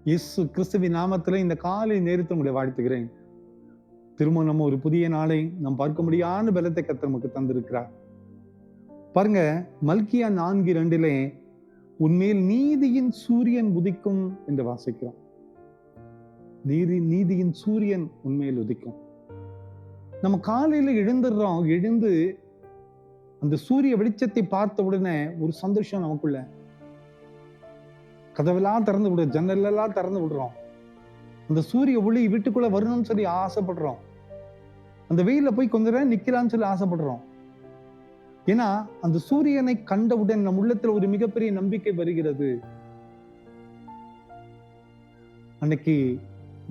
இயேசு கிறிஸ்துவின் நாமத்துல இந்த காலை நேரத்தை உங்களை வாழ்த்துகிறேன். திரும்ப நம்ம ஒரு புதிய நாளை நாம் பார்க்க முடியாத பலத்தை கர்த்தர் நமக்கு தந்திருக்கிறார். பாருங்க, மல்கியா 4:2 உன்மேல் நீதியின் சூரியன் உதிக்கும் என்று வாசிக்கிறோம். நீதியின் சூரியன் உண்மையில் உதிக்கும். நம்ம காலையில எழுந்துடுறோம். எழுந்து அந்த சூரிய வெளிச்சத்தை பார்த்த உடனே ஒரு சந்தோஷம் நமக்குள்ள. கதவெல்லாம் திறந்து விடுறோம், ஜன்னலெல்லாம் திறந்து விடுறோம். அந்த சூரிய ஒளி வீட்டுக்குள்ள வரணும்னு சொல்லி ஆசைப்படுறோம். அந்த வெயில போய் கொஞ்ச நேரம் நிக்கலாம்னு சொல்லி ஆசைப்படுறோம். ஏன்னா அந்த சூரியனை கண்டவுடன் நம் உள்ளத்துல ஒரு மிகப்பெரிய நம்பிக்கை வருகிறது. அன்னைக்கு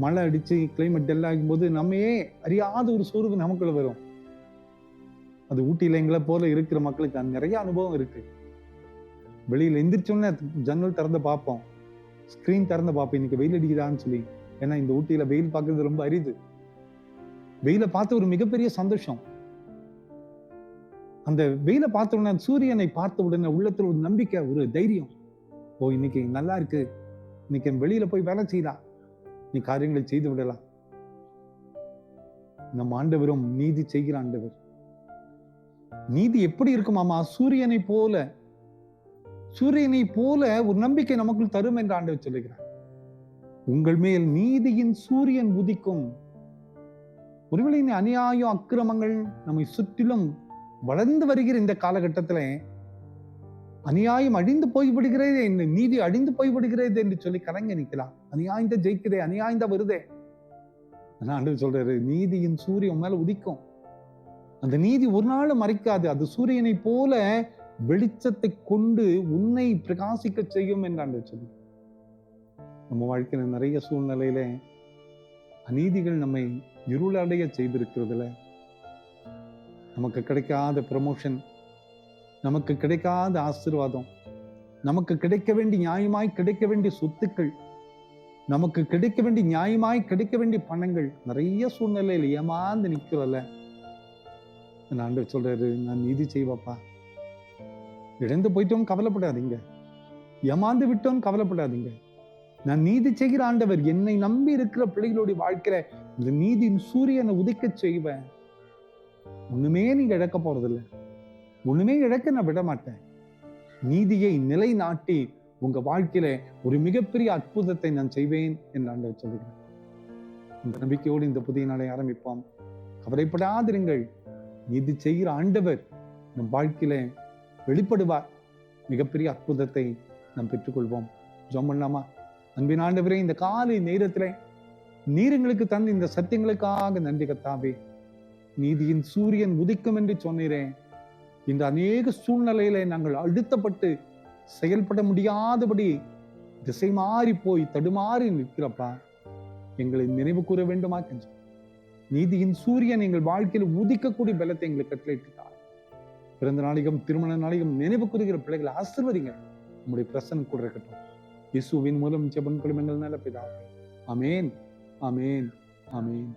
மழை அடிச்சு கிளைமேட் டல் ஆகும் போது நம்மையே அறியாத ஒரு சோர்வு நமக்குள்ள வரும். அது ஊட்டியில எங்களை போல இருக்கிற மக்களுக்கு நிறைய அனுபவம் இருக்கு. வெளியில எந்திரிச்சோன்னே ஜன்னல் திறந்து பார்ப்போம், ஸ்கிரீன் திறந்து பார்ப்போம், இன்னைக்கு வெயில் அடிக்குதான்னு சொல்லி. ஏன்னா இந்த ஊட்டியில வெயில் பார்க்கறது ரொம்ப அரிது. வெயில பார்த்து ஒரு மிகப்பெரிய சந்தோஷம். அந்த வெயில பார்த்த உடனே, சூரியனை பார்த்த உடனே உள்ளத்துல ஒரு நம்பிக்கை, ஒரு தைரியம். ஓ, இன்னைக்கு நல்லா இருக்கு, இன்னைக்கு வெளியில போய் வேலை செய்யலாம், நீ காரியங்களை செய்து விடலாம். நம் ஆண்டவரும் நீதி செய்கிற ஆண்டவர். நீதி எப்படி இருக்குமாமா? சூரியனை போல ஒரு நம்பிக்கை நமக்குள் தரும் என்று ஆண்டவர் சொல்லுகிறார். உங்கள் மேல் நீதியின் சூரியன் உதிக்கும். ஒருவேளை அநியாயம் அக்கிரமங்கள் நம்மை சுற்றிலும் வளர்ந்து வருகிற இந்த காலகட்டத்துல அநியாயம் அழிந்து போய்விடுகிறதே, நீதி அழிந்து போய்விடுகிறது என்று சொல்லி கலங்க நிக்கலாம். அநியாயந்த ஜெயிக்கிறே, அநியாயந்த வருதே. ஆனா ஆண்டவர் சொல்றாரு, நீதியின் சூரியன் மேல உதிக்கும். அந்த நீதி ஒரு நாள் மறைக்காது. அது சூரியனை போல வெளிச்சத்தை கொண்டு உன்னை பிரகாசிக்க செய்யும் என்று ஆண்டவர் சொல்லி. நம்ம வாழ்க்கையில நிறைய சூழ்நிலையில அநீதிகள் நம்மை இருளடைய செய்திருக்கிறதுல, நமக்கு கிடைக்காத ப்ரமோஷன், நமக்கு கிடைக்காத ஆசீர்வாதம், நமக்கு கிடைக்க வேண்டிய நியாயமாய் கிடைக்க வேண்டிய சொத்துக்கள், நமக்கு கிடைக்க வேண்டிய நியாயமாய் கிடைக்க வேண்டிய பணங்கள், நிறைய சூழ்நிலையில ஏமாந்து நிக்கிறோம்ல. ஆண்டவர் சொல்றாரு, நான் நீதி செய்வாப்பா. இழந்து போயிட்டோம் கவலைப்படாதீங்க, ஏமாந்து விட்டோம் கவலைப்படாதீங்க. நான் நீதி செய்கிற ஆண்டவர். என்னை நம்பி இருக்கிற பிள்ளைகளுடைய வாழ்க்கையில இந்த நீதியின் சூரியனை உதிக்க செய்வேன். ஒண்ணுமே நீங்க இழக்க போறதில்லை, ஒண்ணுமே இழக்க நான் விட மாட்டேன். நீதியை நிலைநாட்டி உங்க வாழ்க்கையில ஒரு மிகப்பெரிய அற்புதத்தை நான் செய்வேன் என்று ஆண்டவர் சொல்லுகிறேன். இந்த நம்பிக்கையோடு இந்த புதிய நாளை ஆரம்பிப்போம். கவலைப்படாதிருங்கள், நீதி செய்கிற ஆண்டவர் நம் வாழ்க்கையில வெளிப்படுவார். மிகப்பெரிய அற்புதத்தை நாம் பெற்றுக்கொள்வோம். ஜெபம் பண்ணலாமா? அன்பின் ஆண்டவரே, இந்த காலை நேரத்திலே நீர் எங்களுக்கு தந்த இந்த சத்தியங்களுக்காக நன்றி கர்த்தாவே. நீதியின் சூரியன் உதிக்கும் என்று சொன்னீரேன். இந்த அநேக சூழ்நிலையில நாங்கள் அழுத்தப்பட்டு செயல்பட முடியாதபடி திசை மாறி போய் தடுமாறி நிற்கிறப்பா, எங்களை நினைவு கூற வேண்டுமா கெஞ்சு. நீதியின் சூரியன் எங்கள் வாழ்க்கையில் உதிக்கக்கூடிய பலத்தை எங்களுக்கு கட்டளையிட்டார். பிறந்த நாளிகம், திருமண நாளிகம் நினைவு கூறுகிற பிள்ளைகளை ஆசீர்வதிங்க. உங்களுடைய பிரசன்னம் கூட இருக்கட்டும். இயேசுவின் மூலம் ஜெபம் கொடுங்கள் நல்ல பிதாவே. ஆமென், ஆமென், ஆமென்.